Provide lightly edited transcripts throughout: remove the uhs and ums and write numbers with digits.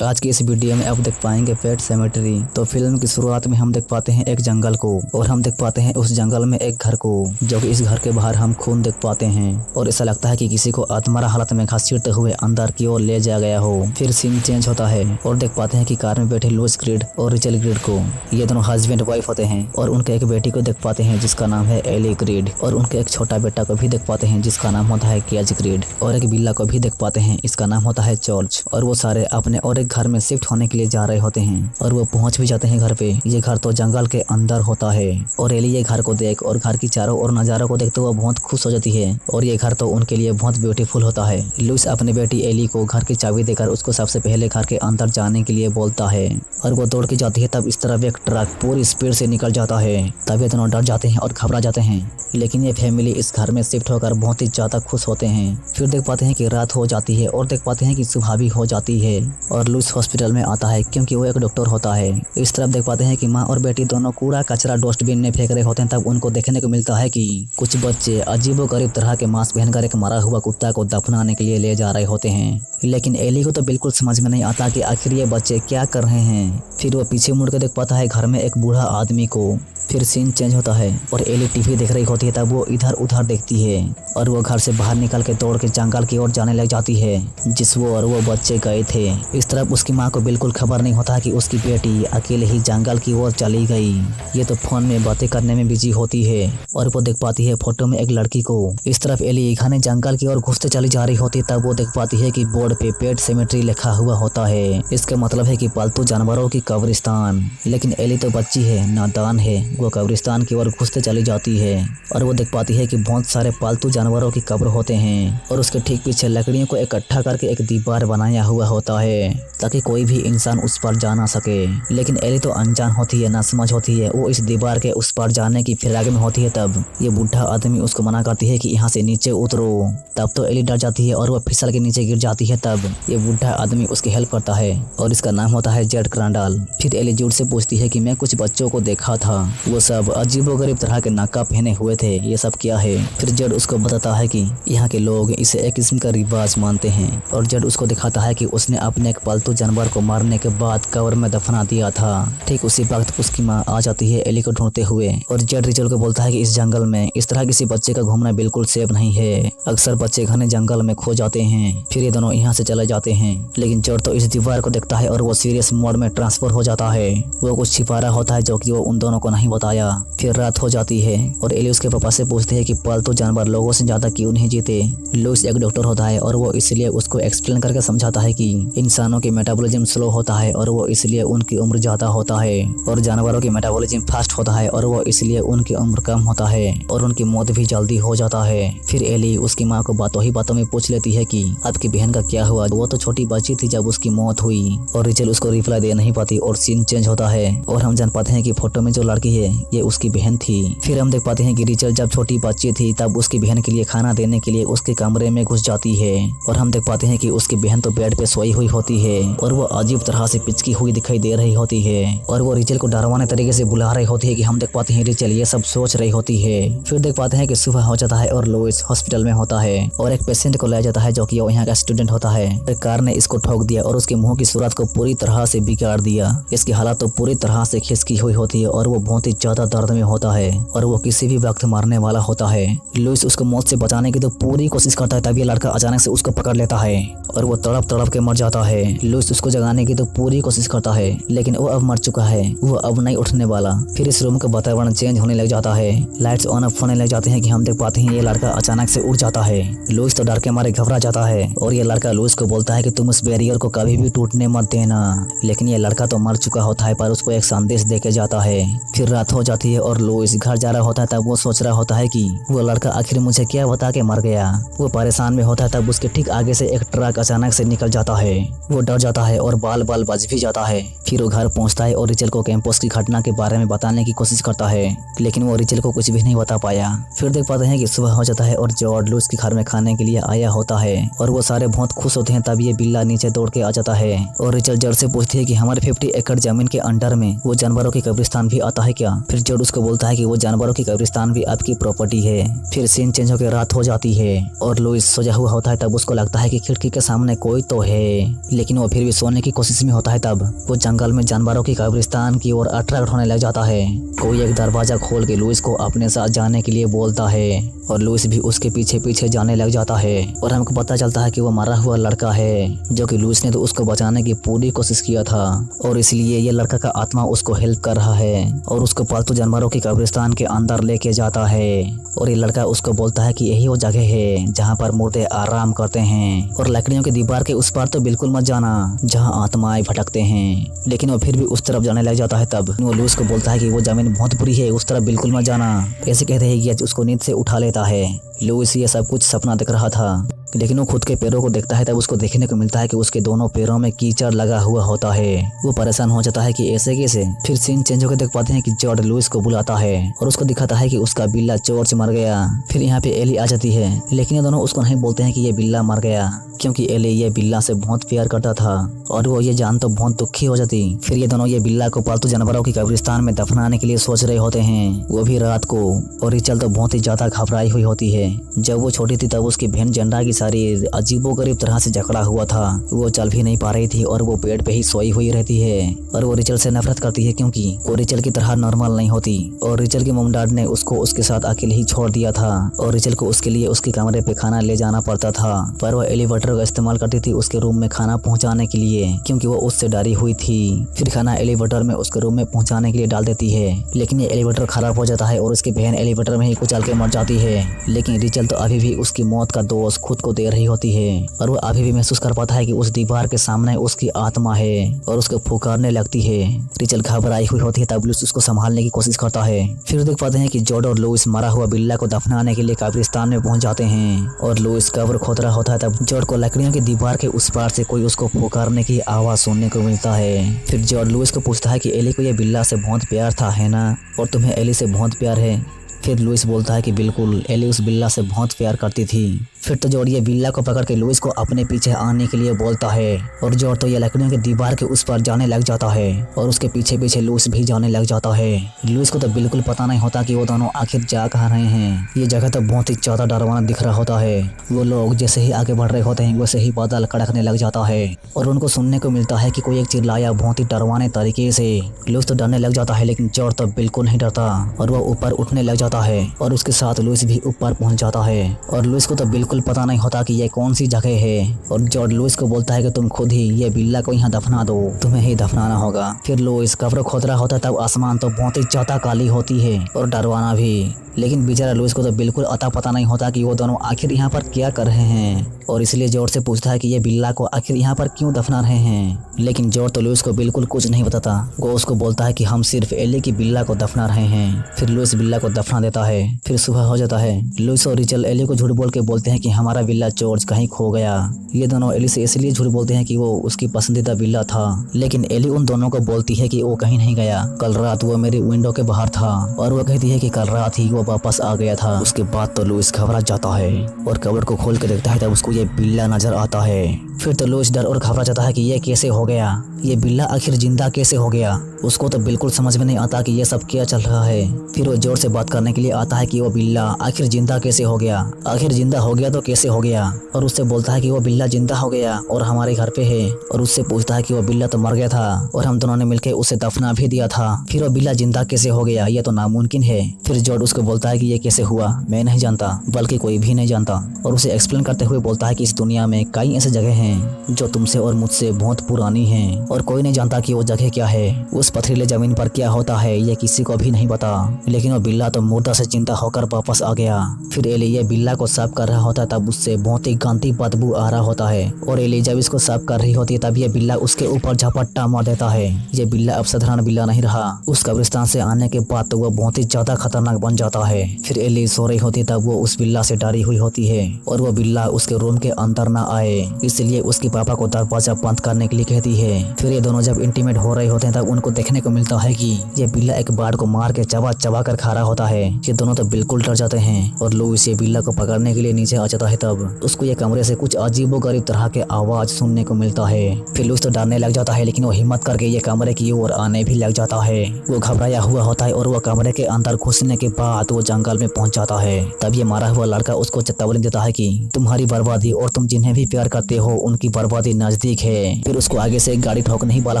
आज की इस वीडियो में आप देख पाएंगे पेट सेमेट्री। तो फिल्म की शुरुआत में हम देख पाते हैं एक जंगल को और हम देख पाते हैं उस जंगल में एक घर को, जो कि इस घर के बाहर हम खून देख पाते हैं और ऐसा लगता है कि किसी को आत्महत्या हालत में घसीटते हुए अंदर की ओर ले जाया गया हो। फिर सीन चेंज होता है और देख पाते हैं कि कार में बैठे लुइस क्रीड और रिचल क्रीड को, ये दोनों हस्बैंड वाइफ होते हैं और उनके एक बेटी को देख पाते हैं जिसका नाम है एली क्रीड और उनके एक छोटा बेटा को भी देख पाते हैं जिसका नाम होता है केज क्रीड और एक बिल्ला को भी देख पाते हैं, इसका नाम होता है जॉर्ज। और वो सारे अपने और एक घर में शिफ्ट होने के लिए जा रहे होते हैं और वो पहुंच भी जाते हैं घर पे। ये घर तो जंगल के अंदर होता है और एली ये घर को देख और घर की चारों ओर नजारों को देखते हुए बहुत खुश हो जाती है और ये घर तो उनके लिए बहुत ब्यूटीफुल होता है। लुइस अपनी बेटी एली को घर की चाबी देकर उसको सबसे पहले घर के अंदर जाने के लिए बोलता है और वो दौड़ के जाती है। तब इस तरफ एक ट्रक पूरी स्पीड से निकल जाता है। तब ये दोनों डर जाते हैं और घबरा जाते हैं, लेकिन ये फैमिली इस घर में शिफ्ट होकर बहुत ही ज्यादा खुश होते हैं। फिर देख पाते हैं कि रात हो जाती है और देख पाते हैं कि सुबह भी हो जाती है और लुइस हॉस्पिटल में आता है क्योंकि वो एक डॉक्टर होता है। इस तरफ देख पाते हैं कि माँ और बेटी दोनों कूड़ा कचरा डस्टबिन में फेंक रहे होते हैं। तब उनको देखने को मिलता है कि कुछ बच्चे अजीबोगरीब तरह के मास्क पहनकर एक मरा हुआ कुत्ता को दफनाने के लिए ले जा रहे होते हैं, लेकिन एली को तो बिल्कुल समझ में नहीं आता कि आखिर ये बच्चे क्या कर रहे हैं। फिर वो पीछे मुड़ के देख पाता है घर में एक बूढ़ा आदमी को। फिर सीन चेंज होता है और एली टीवी देख रही होती है। तब वो इधर उधर देखती है और वो घर से बाहर निकल के दौड़ के जंगल की ओर जाने लग जाती है जिस वो और वो बच्चे गए थे। इस तरफ उसकी माँ को बिल्कुल खबर नहीं होता कि उसकी बेटी अकेले ही जंगल की ओर चली गई। ये तो फोन में बातें करने में बिजी होती है और वो देख पाती है फोटो में एक लड़की को। इस तरफ एली घने जंगल की ओर घुसते चली जा रही होती है। तब वो देख पाती है कि बोर्ड पे पेट सेमेट्री लिखा हुआ होता है। इसका मतलब है कि पालतू जानवरों की कब्रिस्तान। लेकिन एली तो बच्ची है, नादान है, वो कब्रिस्तान की ओर घुसते चली जाती है और वो देख पाती है कि बहुत सारे पालतू जानवरों की कब्र होते हैं और उसके ठीक पीछे लकड़ियों को इकट्ठा करके एक दीवार बनाया हुआ होता है ताकि कोई भी इंसान उस पर जा ना सके। लेकिन एली तो अनजान होती है, ना समझ होती है, वो इस दीवार के उस पर जाने की फिराक में होती है। तब ये बूढ़ा आदमी उसको मना करती है कि यहाँ से नीचे उतरो। तब तो एली डर जाती है और वह फिसल के नीचे गिर जाती है। तब ये बूढ़ा आदमी उसकी हेल्प करता है और इसका नाम होता है जेड क्रांडाल। फिर एली जूड से पूछती है कि मैं कुछ बच्चों को देखा था, वो सब अजीबोगरीब तरह के नकाब पहने हुए थे, ये सब क्या है। फिर जेड उसको बताता है कि यहाँ के लोग इसे एक किस्म का रिवाज मानते हैं और जेड उसको दिखाता है कि उसने अपने एक पालतू जानवर को मारने के बाद कब्र में दफना दिया था। ठीक उसी वक्त उसकी माँ आ जाती है एली को ढूंढते हुए और जेड रिचल को बोलता है कि इस जंगल में इस तरह किसी बच्चे का घूमना बिल्कुल सेफ नहीं है, अक्सर बच्चे घने जंगल में खो जाते हैं। फिर ये दोनों यहाँ से चले जाते हैं, लेकिन जेड तो इस दीवार को देखता है और वो सीरियस मोड में ट्रांसफर हो जाता है। वो कुछ छिपा रहा होता है जो कि वो उन दोनों को नहीं बताया। फिर रात हो जाती है और एली उसके पापा से पूछती है कि पालतू जानवर लोगों से ज्यादा क्यों नहीं जीते। लुइस एक डॉक्टर होता है और वो इसलिए उसको एक्सप्लेन करके समझाता है कि इंसानों की मेटाबॉलिज्म स्लो होता है और वो इसलिए उनकी उम्र ज्यादा होता है और जानवरों की मेटाबॉलिज्म फास्ट होता है और वो इसलिए उनकी उम्र कम होता है और उनकी मौत भी जल्दी हो जाता है। फिर एली उसकी माँ को बातों ही बातों में पूछ लेती है कि आपकी बहन का क्या हुआ, वो तो छोटी बच्ची थी जब उसकी मौत हुई। और रिचल उसको रिप्लाई दे नहीं पाती और सीन चेंज होता है और हम जान पाते हैं कि फोटो में जो लड़की है ये उसकी बहन थी। फिर हम देख पाते हैं कि रिचल जब छोटी बच्ची थी तब उसकी बहन के लिए खाना देने के लिए उसके कमरे में घुस जाती है और हम देख पाते हैं कि उसकी बहन तो बेड पे सोई हुई होती है और वो अजीब तरह से पिचकी हुई दिखाई दे रही होती है और वो रिचल को डरवाने तरीके से बुला रही होती है कि हम देख पाते हैं रिचल ये सब सोच रही होती है। फिर देख पाते हैं कि सुबह हो जाता है और लुइस हॉस्पिटल में होता है और एक पेशेंट को ले जाता है जो कि वो यहाँ का स्टूडेंट होता है। कार ने इसको ठोक दिया और उसके मुंह की सूरत को पूरी तरह से बिगाड़ दिया। इसकी हालत तो पूरी तरह से खिसकी हुई होती है और वो बहुत ही ज्यादा दर्द में होता है और वो किसी भी वक्त मरने वाला होता है। लुइस उसको मौत से बचाने की तो पूरी कोशिश करता है, तब ये लड़का अचानक से उसको पकड़ लेता है और वो तड़प तड़प के मर जाता है। लुइस उसको जगाने की तो पूरी कोशिश करता है, लेकिन वो अब मर चुका है, वो अब नहीं उठने वाला। फिर इस रूम का वातावरण चेंज होने लग जाता है, लाइट्स ऑन ऑफ होने लग जाते हैं कि हम देख पाते हैं ये लड़का अचानक से उठ जाता है। लुइस तो डर के मारे घबरा जाता है और ये लड़का लुइस को बोलता है कि तुम उस बैरियर को कभी भी टूटने मत देना। लेकिन ये लड़का तो मर चुका होता है पर उसको एक संदेश देके जाता है। फिर रात हो जाती है और लुइस घर जा रहा होता है। तब वो सोच रहा होता है कि वो लड़का आखिर मुझे क्या बता के मर गया। वो परेशान में होता है। तब उसके ठीक आगे से एक ट्रक अचानक से निकल जाता है। वो डर जाता है और बाल बाल बज भी जाता है। फिर वो घर पहुंचता है और रिचल को कैंपस की घटना के बारे में बताने की कोशिश करता है, लेकिन वो रिचल को कुछ भी नहीं बता पाया। फिर देख पाते हैं कि सुबह हो जाता है और जॉर्ज लुइस के घर में खाने के लिए आया होता है और वो सारे बहुत खुश होते हैं। तब ये बिल्ला नीचे दौड़ के आ जाता है और रिचल जॉर्ज से पूछती है कि हमारे 50 एकड़ जमीन के अंडर में वो जानवरों की कब्रिस्तान भी आता है क्या। फिर जॉर्ज उसको बोलता है कि वो जानवरों की कब्रिस्तान भी आपकी प्रॉपर्टी है। फिर सीन चेंज होकर रात हो जाती है और लुइस सोया हुआ होता है। तब उसको लगता है कि खिड़की के सामने कोई तो है, लेकिन वो फिर भी सोने की कोशिश में होता है तब वो जंगल में जानवरों की कब्रिस्तान की ओर अट्रैक्ट होने लग जाता है। कोई एक दरवाजा खोल के लुइस को अपने साथ जाने के लिए बोलता है और लुइस भी उसके पीछे पीछे जाने लग जाता है और हमको पता चलता है कि वो मरा हुआ लड़का है जो कि लुइस ने तो उसको बचाने की पूरी कोशिश किया था और इसलिए ये लड़का का आत्मा उसको हेल्प कर रहा है और उसको पालतू जानवरों की कब्रिस्तान के अंदर लेके जाता है और ये लड़का उसको बोलता है कि यही वो जगह है जहाँ पर मुर्दे आराम करते हैं और लकड़ियों की दीवार के उस पार तो बिल्कुल मत जाना जहाँ आत्माएं भटकते हैं। लेकिन वो फिर भी उस तरफ जाने लग जाता है तब वो लुइस को बोलता है कि वो जमीन बहुत बुरी है, उस तरफ बिल्कुल मत जाना। ऐसे कहते हैं कि उसको नींद से उठा लेता है। लुइस ये सब कुछ सपना देख रहा था लेकिन वो खुद के पैरों को देखता है तब उसको देखने को मिलता है कि उसके दोनों पैरों में कीचड़ लगा हुआ होता है। वो परेशान हो जाता है कि ऐसे कैसे। फिर सीन चेंज होकर देख पाते हैं कि जॉर्ज लुइस को बुलाता है और उसको दिखाता है कि उसका बिल्ला चोट से मर गया। फिर यहाँ पे एली आ जाती है लेकिन ये दोनों उसको नहीं बोलते हैं कि ये बिल्ला मर गया क्योंकि एली ये बिल्ला से बहुत प्यार करता था और वो ये जान तो बहुत दुखी हो जाती। फिर ये दोनों ये बिल्ला को पालतू जानवरों की कब्रिस्तान में दफनाने के लिए सोच रहे होते हैं, वो भी रात को। और रिचल तो बहुत ही ज्यादा घबराई हुई होती है। जब वो छोटी थी तब उसकी बहन जंडा की शरीर अजीबोगरीब तरह से जकड़ा हुआ था, वो चल भी नहीं पा रही थी और वो पेड़ पे ही सोई हुई रहती है और वो रिचल से नफरत करती है क्योंकि वो रिचल की तरह नॉर्मल नहीं होती और रिचल के मॉम डैड ने उसको उसके साथ अकेले ही छोड़ दिया था और रिचल को उसके लिए उसके कमरे पे खाना ले जाना पड़ता था। पर वो एलिवेटर का इस्तेमाल करती थी उसके रूम में खाना पहुंचाने के लिए क्योंकि वो उससे डरी हुई थी। फिर खाना एलिवेटर में उसके रूम में पहुंचाने के लिए डाल देती है लेकिन ये एलिवेटर खराब हो जाता है और उसकी बहन एलिवेटर में ही कुचल के मर जाती है। लेकिन रिचल तो अभी भी उसकी मौत का दोष खुद को दे रही होती है और वो अभी भी महसूस कर पाता है कि उस दीवार के सामने उसकी आत्मा है और उसको पुकारने लगती है। रिचल घबराई हुई होती है तब लुइस उसको संभालने की कोशिश करता है। फिर देख पाते हैं कि जॉर्ज और लुइस मरा हुआ बिल्ला को दफनाने के लिए कब्रिस्तान में पहुंच जाते हैं और लुइस कब्र खोद रहा होता है तब जॉर्ज को लकड़ियों की दीवार के उस पार से कोई उसको पुकारने की आवाज सुनने को मिलता है। फिर जॉर्ज लुइस को पूछता है कि एली को ये बिल्ला से बहुत प्यार था है ना, और तुम्हें एली से बहुत प्यार है। फिर लुइस बोलता है कि बिल्कुल, एली उस बिल्ला से बहुत प्यार करती थी। फिर तो जॉर्ज ये बिल्ला को पकड़ के लुइस को अपने पीछे आने के लिए बोलता है और जॉर्ज तो ये लकड़ियों की दीवार के उस पर जाने लग जाता है और उसके पीछे पीछे लुइस भी जाने लग जाता है। लुइस को तो बिल्कुल पता नहीं होता कि वो दोनों आखिर जा कहाँ रहे हैं। ये जगह तो बहुत ही ज्यादा डरावना दिख रहा होता है। वो लोग जैसे ही आगे बढ़ रहे होते हैं वैसे ही बादल कड़कने लग जाता है और उनको सुनने को मिलता है कि कोई एक चिल्लाया बहुत ही डरवाने तरीके से। लुइस तो डरने लग जाता है लेकिन जॉर्ज तो बिल्कुल नहीं डरता और वो ऊपर उठने लग जाता है और उसके साथ लुइस भी ऊपर पहुंच जाता है और लुइस को तो बिल्कुल पता नहीं होता कि ये कौन सी जगह है। और जॉर्ज लुइस को बोलता है कि तुम खुद ही ये बिल्ला को यहाँ दफना दो, तुम्हें ही दफनाना होगा। फिर लुइस कब्र खोद रहा होता है तब आसमान तो बहुत ही ज्यादा काली होती है और डरवाना भी। लेकिन बेचारा लुइस को तो बिल्कुल अता पता नहीं होता कि वो दोनों आखिर यहाँ पर क्या कर रहे हैं और इसलिए जॉर्ज से पूछता है कि ये बिल्ला को आखिर यहाँ पर क्यों दफना रहे हैं। लेकिन जॉर्ज तो लुइस को बिल्कुल कुछ नहीं बताता। वो उसको बोलता है कि हम सिर्फ एली की बिल्ला को दफना रहे हैं। फिर लुइस बिल्ला को दफना देता है। फिर सुबह हो जाता है। लुइस और रिचल एली को झूठ बोल के बोलते हैं कि हमारा बिल्ला जॉर्ज कहीं खो गया। ये दोनों एली से इसलिए झूठ बोलते हैं कि वो उसकी पसंदीदा बिल्ला था, लेकिन एली उन दोनों को बोलती है कि वो कहीं नहीं गया। कल रात वो मेरी विंडो के बाहर था और वो कहती है कि कल रात ही वो वापस आ गया था। उसके बाद तो लुइस घबरा जाता है और कबर्ड को खोल के देखता है तब उसको ये बिल्ला नजर आता है। फिर तो लुइस डर और घबरा जाता है कि ये कैसे हो गया, ये बिल्ला आखिर जिंदा कैसे हो गया। उसको तो बिल्कुल समझ में नहीं आता कि ये सब क्या चल रहा है। फिर वो जोर से बात करने के लिए आता है कि वो बिल्ला आखिर जिंदा कैसे हो गया, आखिर जिंदा हो गया तो कैसे हो गया। और उससे बोलता है कि वो बिल्ला जिंदा हो गया और हमारे घर पे है। और उससे पूछता है कि वो बिल्ला तो मर गया था और हम दोनों ने मिलकर उसे दफना भी दिया था, फिर वो बिल्ला जिंदा कैसे हो गया, ये तो नामुमकिन है। फिर जॉर्ज उसको बोलता है कि ये कैसे हुआ मैं नहीं जानता, बल्कि कोई भी नहीं जानता। और उसे एक्सप्लेन करते हुए बोलता है कि इस दुनिया में कई ऐसी जगह हैं जो तुमसे और मुझसे बहुत पुरानी हैं और कोई नहीं जानता कि वो जगह क्या है, उस पथरीले जमीन पर क्या होता है, ये किसी को भी नहीं पता। लेकिन वो बिल्ला तो मुर्दा से चिंता होकर वापस आ गया। फिर एली ये बिल्ला को साफ कर रहा होता है तब उससे बहुत ही गंदी बदबू आ रहा होता है और एली जब इसको साफ कर रही होती है तब ये बिल्ला उसके ऊपर झपट्टा मार देता है। ये बिल्ला अब साधारण बिल्ला नहीं रहा। उस कब्रिस्तान से आने के बाद तो वो बहुत ही ज्यादा खतरनाक बन जाता है। फिर एली सो रही होती तब वो उस बिल्ला से डरी हुई होती है और वो बिल्ला उसके रूम के अंदर न आए, इसलिए उसके पापा को दरवाजा बंद करने के लिए कहती है। फिर ये दोनों जब इंटीमेट हो रहे होते हैं तब उनको देखने को मिलता है कि ये बिल्ला एक बार्ड को मार के चबा चबा कर खा रहा होता है। ये दोनों तो बिल्कुल डर जाते हैं और लुइस ये बिल्ला को पकड़ने के लिए नीचे आ जाता है। तब उसको ये कमरे से कुछ अजीबोगरीब तरह के आवाज सुनने को मिलता है। फिर लुइस तो डरने लग जाता है, लेकिन वो हिम्मत करके ये कमरे की ओर आने भी लग जाता है। वो घबराया हुआ होता है और वो कमरे के अंदर घुसने के बाद वो जंगल में पहुंच जाता है। तब ये मारा हुआ लड़का उसको चेतावनी देता है कि तुम्हारी बर्बादी और तुम जिन्हें भी प्यार करते हो उनकी बर्बादी नजदीक है। फिर उसको आगे से एक गाड़ी ठोकने ही वाला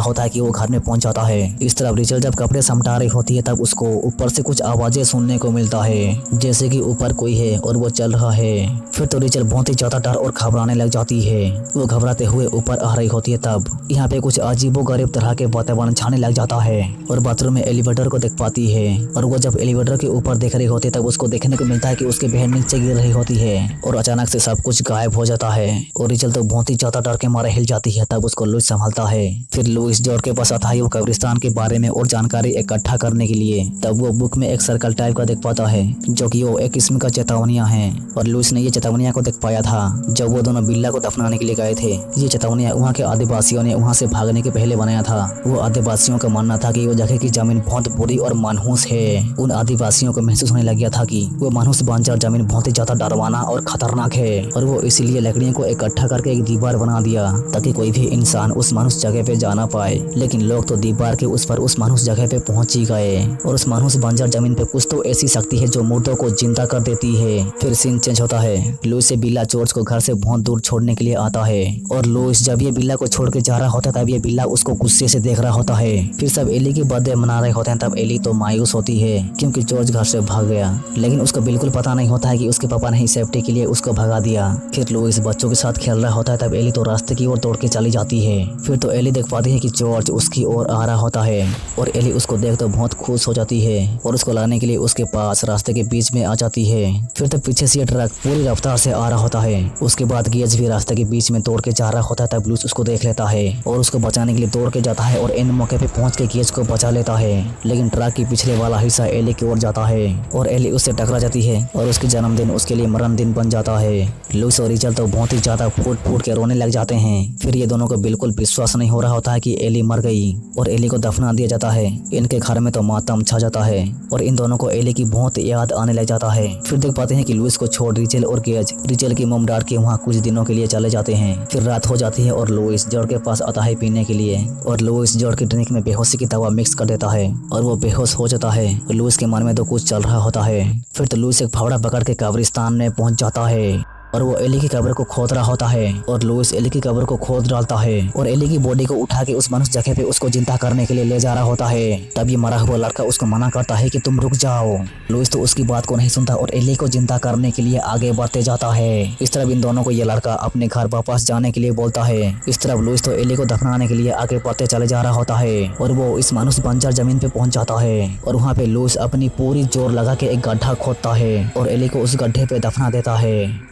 होता है कि वो घर में पहुंच जाता है। इस तरफ रिचल जब कपड़े समटा रही होती है तब उसको ऊपर से कुछ आवाजें सुनने को मिलता है, जैसे कि ऊपर कोई है और वो चल रहा है। फिर तो रिचल बहुत ही ज्यादा डर और घबराने लग जाती है। वो घबराते हुए ऊपर आ रही होती है। तब यहाँ पे कुछ अजीबोगरीब तरह के वातावरण छाने लग जाता है और बाथरूम में एलिवेटर को देख पाती है। और वो जब एलिवेटर के ऊपर देख रही होती है तब उसको देखने को मिलता है कि उसकी बहन नीचे गिर रही होती है और अचानक से सब कुछ गायब हो जाता है और रिचल तो बहुत ही ज्यादा डर के मारे हिल जाती है। तब उसको लुइस संभालता है। फिर लुइस जॉर्ज के पास आता है वो कब्रिस्तान के बारे में और जानकारी इकट्ठा करने के लिए। तब वो बुक में एक सर्कल टाइप का देख पाता है जो कि वो एक किस्म का चेतावनियां है और लुइस ने ये चेतावनियां को देख पाया था जब वो दोनों बिल्ला को दफनाने के लिए गए थे। ये चेतावनियां वहाँ के आदिवासियों ने वहाँ से भागने के पहले बनाया था। वो आदिवासियों का मानना था कि वो जगह की जमीन बहुत बुरी और मनहूस है। उन आदिवासियों को महसूस होने लग गया था कि वो मनहूस बंजर जमीन बहुत ही ज्यादा डरवाना और खतरनाक है और वो इसीलिए लकड़ियों को इकट्ठा करके एक दीवार बना दिया ताकि कोई भी इंसान उस मनहूस जगह पे जा ना पाए। लेकिन लोग तो दीवार के उस पर उस मनहूस जगह पे पहुंच ही गए और उस मनहूस बंजर जमीन पे कुछ तो ऐसी शक्ति है जो मुर्दों को जिंदा कर देती है। फिर सीन चेंज होता है। लुइस से बिल्ला जॉर्ज को घर से बहुत दूर छोड़ने के लिए आता है और लुइस जब ये बिल्ला को छोड़ के जा रहा होता है तब ये बिल्ला उसको गुस्से से देख रहा होता है। फिर सब एली की बर्थडे मना रहे होते हैं। तब एली तो मायूस होती है क्योंकि जॉर्ज घर से भाग गया, लेकिन उसको बिल्कुल पता नहीं होता है कि उसके पापा ने ही सेफ्टी के लिए उसको भगा दिया। फिर लुइस बच्चों के साथ खेल रहा होता है। तब एली तो रास्ते की ओर दौड़ के चली जाती है। फिर तो एली देख पाती है कि जॉर्ज उसकी ओर आ रहा होता है और एली उसको देख तो बहुत खुश हो जाती है और उसको लाने के लिए उसके पास रास्ते के बीच में आ जाती है। फिर तो पीछे से ट्रक पूरी रफ्तार से आ रहा होता है। उसके बाद गेज भी रास्ते के बीच में दौड़ के जा रहा होता है। तब लुइस उसको देख लेता है और उसको बचाने के लिए दौड़ के जाता है और इन मौके पे पहुंच के गेज को बचा लेता है। लेकिन ट्रक की पिछले वाला हिस्सा एली की ओर जाता है और एली उससे टकरा जाती है और उसके जन्मदिन उसके लिए मरण दिन बन जाता है। लुइस और रिचल तो बहुत ही ज्यादा फूट फूट के रोने लग जाते हैं। फिर ये दोनों को बिल्कुल विश्वास नहीं हो रहा होता है कि एली मर गई और एली को दफना दिया जाता है। इनके घर में तो मातम छा जाता है और इन दोनों को एली की बहुत याद आने लग जाता है। फिर देख पाते हैं कि लुइस को छोड़ रिचल और गेज रिचल की मॉम डैड के वहाँ कुछ दिनों के लिए चले जाते हैं। फिर रात हो जाती है और लुइस जॉर्ज के पास आता है पीने के लिए और लुइस जॉर्ज की ड्रिंक में बेहोशी की दवा मिक्स कर देता है और वो बेहोश हो जाता है। लुइस के मन में तो कुछ चल रहा होता है। फिर तो लुइस एक फावड़ा पकड़ के कब्रिस्तान में पहुंच जाता है और वो एली की कब्र को खोद रहा होता है और लुइस एली की कब्र को खोद डालता है और एली की बॉडी को उठा के उस मनुष्य जगह पे उसको जिंदा करने के लिए ले जा रहा होता है। तब ये मरा हुआ लड़का उसको मना करता है कि तुम रुक जाओ। लुइस तो उसकी बात को नहीं सुनता और एली को जिंदा करने के लिए आगे बढ़ते जाता है। इस तरफ इन दोनों को ये लड़का अपने घर वापस जाने के लिए बोलता है। इस तरफ लुइस तो एली को दफनाने के लिए आगे बढ़ते चले जा रहा होता है और वो इस मनुष्य बंजर जमीन पे पहुंच जाता है और वहाँ पे लुइस अपनी पूरी जोर लगा के एक गड्ढा खोदता है और एली को उस गड्ढे पे दफना देता है।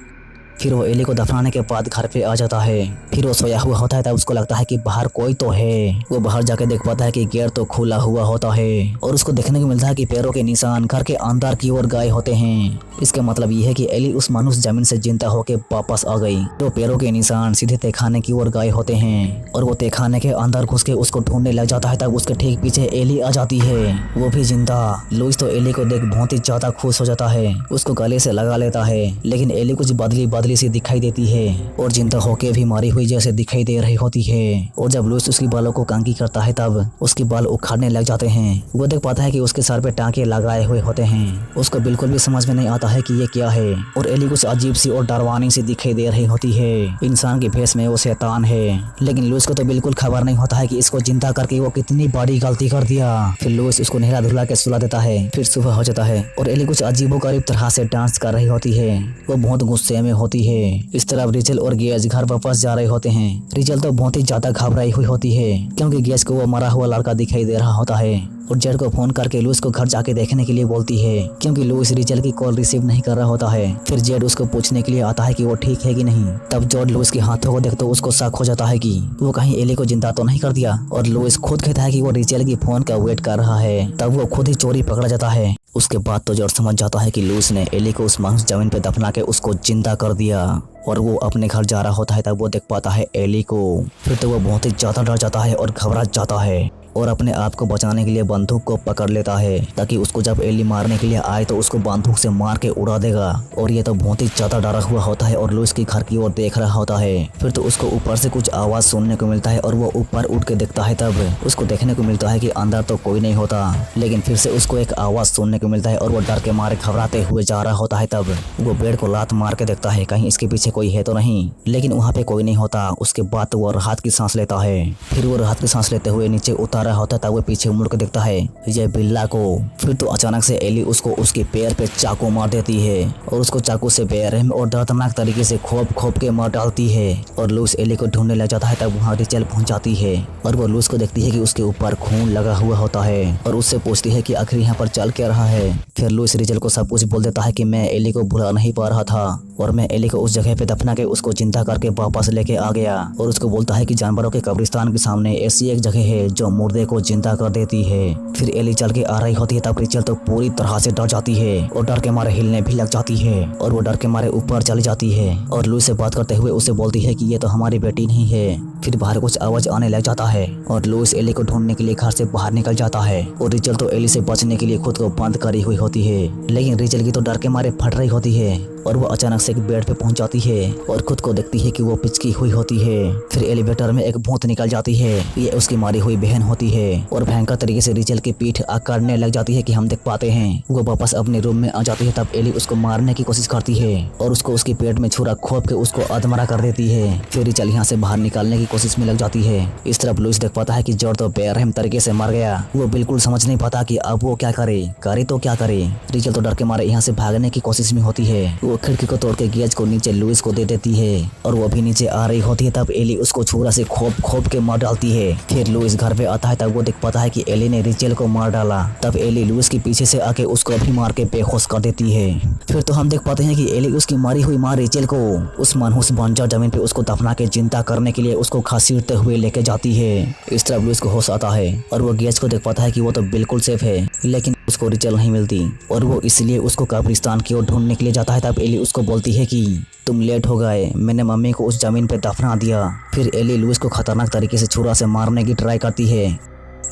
फिर वो एली को दफनाने के बाद घर पे आ जाता है। फिर वो सोया हुआ होता है। तब उसको लगता है कि बाहर कोई तो है। वो बाहर जाके देख पाता है कि गेट तो खुला हुआ होता है और उसको देखने को मिलता है कि पैरों के निशान घर के अंदर की ओर गए होते हैं। इसका मतलब ये है कि एली उस मनुष्य जमीन से जिंदा होके वापस आ गई। तो पैरों के निशान सीधे तहखाने की ओर गए होते हैं और वो तहखाने के अंदर घुस के उसको ढूंढने लग जाता है। तब उसके ठीक पीछे एली आ जाती है, वो भी जिंदा। लुइस तो एली को देख बहुत ही ज्यादा खुश हो जाता है, उसको गले से लगा लेता है। लेकिन एली कुछ बदली सी दिखाई देती है और जिंदा होके भी मारी हुई जैसे दिखाई दे रही होती है। और जब लुइस उसकी बालों को कंघी करता है तब उसके बाल उखाड़ने लग जाते हैं। वो देख पाता है कि उसके सर पे टांके लगाए हुए होते हैं। उसको बिल्कुल भी समझ में नहीं आता है कि ये क्या है और एली कुछ अजीब सी और डरवानी सी दिखाई दे रही होती है। इंसान के भेष में वो शैतान है। लेकिन लुइस को तो बिल्कुल खबर नहीं होता है कि इसको जिंदा करके वो कितनी बड़ी गलती कर दिया। फिर लुइस उसको नहला धुला के सुला देता है। फिर सुबह हो जाता है और एली कुछ अजीबोगरीब तरह से डांस कर रही होती है। वो बहुत गुस्से में होती है। इस तरफ रिचल और गेज घर वापस जा रहे होते हैं। रिचल तो बहुत ही ज्यादा घबराई हुई होती है क्योंकि गेज को वो मरा हुआ लड़का दिखाई दे रहा होता है और जेड को फोन करके लुइस को घर जाके देखने के लिए बोलती है क्योंकि लुइस रिचल की कॉल रिसीव नहीं कर रहा होता है। फिर जेड उसको पूछने के लिए आता है कि वो ठीक है कि नहीं। तब जॉर्ज लुइस के हाथों को देखते उसको शक हो जाता है कि वो कहीं एली को जिंदा तो नहीं कर दिया और लुइस खुद कहता है कि वो रिचल की फोन का वेट कर रहा है। तब वो खुद ही चोरी पकड़ा जाता है। उसके बाद तो जॉर्ज समझ जाता है कि लुइस ने एली को उस मायूस जमीन पे दफना के उसको जिंदा कर दिया और वो अपने घर जा रहा होता है। तब वो देख पाता है एली को। फिर तो वो बहुत ही ज्यादा डर जाता है और घबरा जाता है और अपने आप को बचाने के लिए बंदूक को पकड़ लेता है ताकि उसको जब एली मारने के लिए आए तो उसको बंदूक से मार के उड़ा देगा। और ये तो बहुत ही ज्यादा डरा हुआ होता है और लुइस की घर की ओर देख रहा होता है। फिर तो उसको ऊपर से कुछ आवाज सुनने को मिलता है और वो ऊपर उठ के देखता है। तब उसको देखने को मिलता है कि अंदर तो कोई नहीं होता, लेकिन फिर से उसको एक आवाज सुनने को मिलता है और वो डर के मारे घबराते हुए जा रहा होता है। तब वो बेड को लात मार के देखता है कहीं इसके पीछे कोई है तो नहीं, लेकिन वहाँ पे कोई नहीं होता। उसके बाद वो राहत की सांस लेता है। फिर वो राहत की सांस लेते हुए नीचे उतर रहा होता है। तब वो पीछे मुड़ के देखता है ये बिल्ला को। फिर तो अचानक से एली उसको उसके पैर पे चाकू मार देती है और उसको चाकू से बेरहम और दर्दनाक तरीके से खोप के मार डालती है। और लुइस एली को ढूंढने लग जाता है। तब वहाँ रिचल पहुंच जाती है और वो लुइस को देखती है कि उसके ऊपर खून लगा हुआ होता है और उससे पूछती है कि आखिर यहाँ पर चल क्या रहा है। फिर लुइस रिचल को सब कुछ बोल देता है कि मैं एली को भुला नहीं पा रहा था और मैं एली को उस जगह पे दफना के उसको जिंदा करके वापस लेके आ गया। और उसको बोलता है कि जानवरों के कब्रिस्तान के सामने ऐसी एक जगह है जो मुर्दे को जिंदा कर देती है। फिर एली चल के आ रही होती है। तब रिचल तो पूरी तरह से डर जाती है और डर के मारे हिलने भी लग जाती है और वो डर के मारे ऊपर चली जाती है और लुइस से बात करते हुए उसे बोलती है कि ये तो हमारी बेटी नहीं है। फिर बाहर कुछ आवाज आने लग जाता है और लुइस एली को ढूंढने के लिए घर से बाहर निकल जाता है और रिचल तो एली से बचने के लिए खुद को बंद करी हुई होती है, लेकिन रिचल की तो डर के मारे फट रही होती है और वो अचानक से एक बेड पे पहुंच जाती है और खुद को देखती है कि वो पिचकी हुई होती है। फिर एलिवेटर में एक भूत निकल जाती है। ये उसकी मारी हुई बहन होती है और भयंकर तरीके से रिचल की पीठ आकड़ने लग जाती है कि हम देख पाते हैं। वो वापस अपने रूम में आ जाती है। तब एली उसको मारने की कोशिश करती है और उसको उसके पेट में छुरा खोप के उसको अधमरा कर देती है। फिर रिचल यहाँ से बाहर निकालने की कोशिश में लग जाती है। इस तरफ लुइस देख पाता है कि जॉर्ज तो बेरहम तरीके से मर गया। वो बिल्कुल समझ नहीं पाता कि अब वो क्या करे तो क्या करे। रिचल तो डर के मारे यहाँ से भागने की कोशिश में होती है। वो खिड़की को तोड़ के गेज को नीचे लुइस को दे देती है और वो भी नीचे आ रही होती है। तब एली उसको छुरा से खोप के मार डालती है। फिर लुइस घर पे आता है। तब वो देख पाता है कि एली ने रिचल को मार डाला। तब एली लुइस के पीछे से आके उसको भी मार के बेहोश कर देती है। फिर तो हम देख पाते हैं कि एली उसकी मारी हुई मां रिचल को उस मनहूस बंजर जमीन पे उसको दफना के जिंदा करने के लिए उसको घसीटते हुए लेके जाती है। इस तरफ लुइस को होश आता है और वो गेज को देख पाता है कि वो तो बिल्कुल सेफ है, लेकिन उसको रिचल नहीं मिलती और वो इसलिए उसको कब्रिस्तान की ओर ढूंढने के लिए जाता है। तब एली उसको बोलती है कि तुम लेट हो गए, मैंने मम्मी को उस जमीन पे दफना दिया। फिर एली लुइस को खतरनाक तरीके से छुरा से मारने की ट्राई करती है,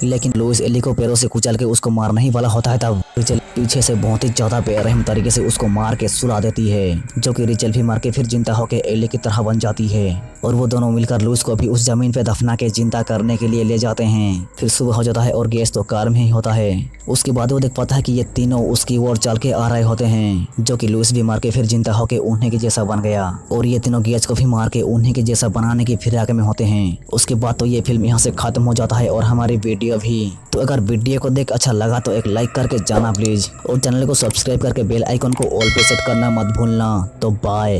लेकिन लुइस एली को पैरों से कुचल के उसको मारने ही वाला होता है। तब रिचल पीछे से बहुत ही ज्यादा बेरहम तरीके से उसको मार के सुला देती है, जो कि रिचल भी मार के फिर जिंदा होकर एली की तरह बन जाती है और वो दोनों मिलकर लुइस को भी उस जमीन पे दफना के जिंदा करने के लिए ले जाते हैं। फिर सुबह हो जाता है और गैस तो कार में ही होता है। उसके बाद वो देख पाता है कि ये तीनों उसकी ओर चल के आ रहे होते हैं, जो कि लुइस भी मार के फिर जिंदा होकर उन्हीं के जैसा बन गया और ये तीनों गैस को भी मार के उन्हीं के जैसा बनाने की फिराक में होते हैं। उसके बाद तो ये फिल्म यहाँ से खत्म हो जाता है और हमारी वीडियो भी। तो अगर वीडियो को देख अच्छा लगा तो एक लाइक करके जाना प्लीज और चैनल को सब्सक्राइब करके बेल आइकन को ऑल पे सेट करना मत भूलना। तो बाय।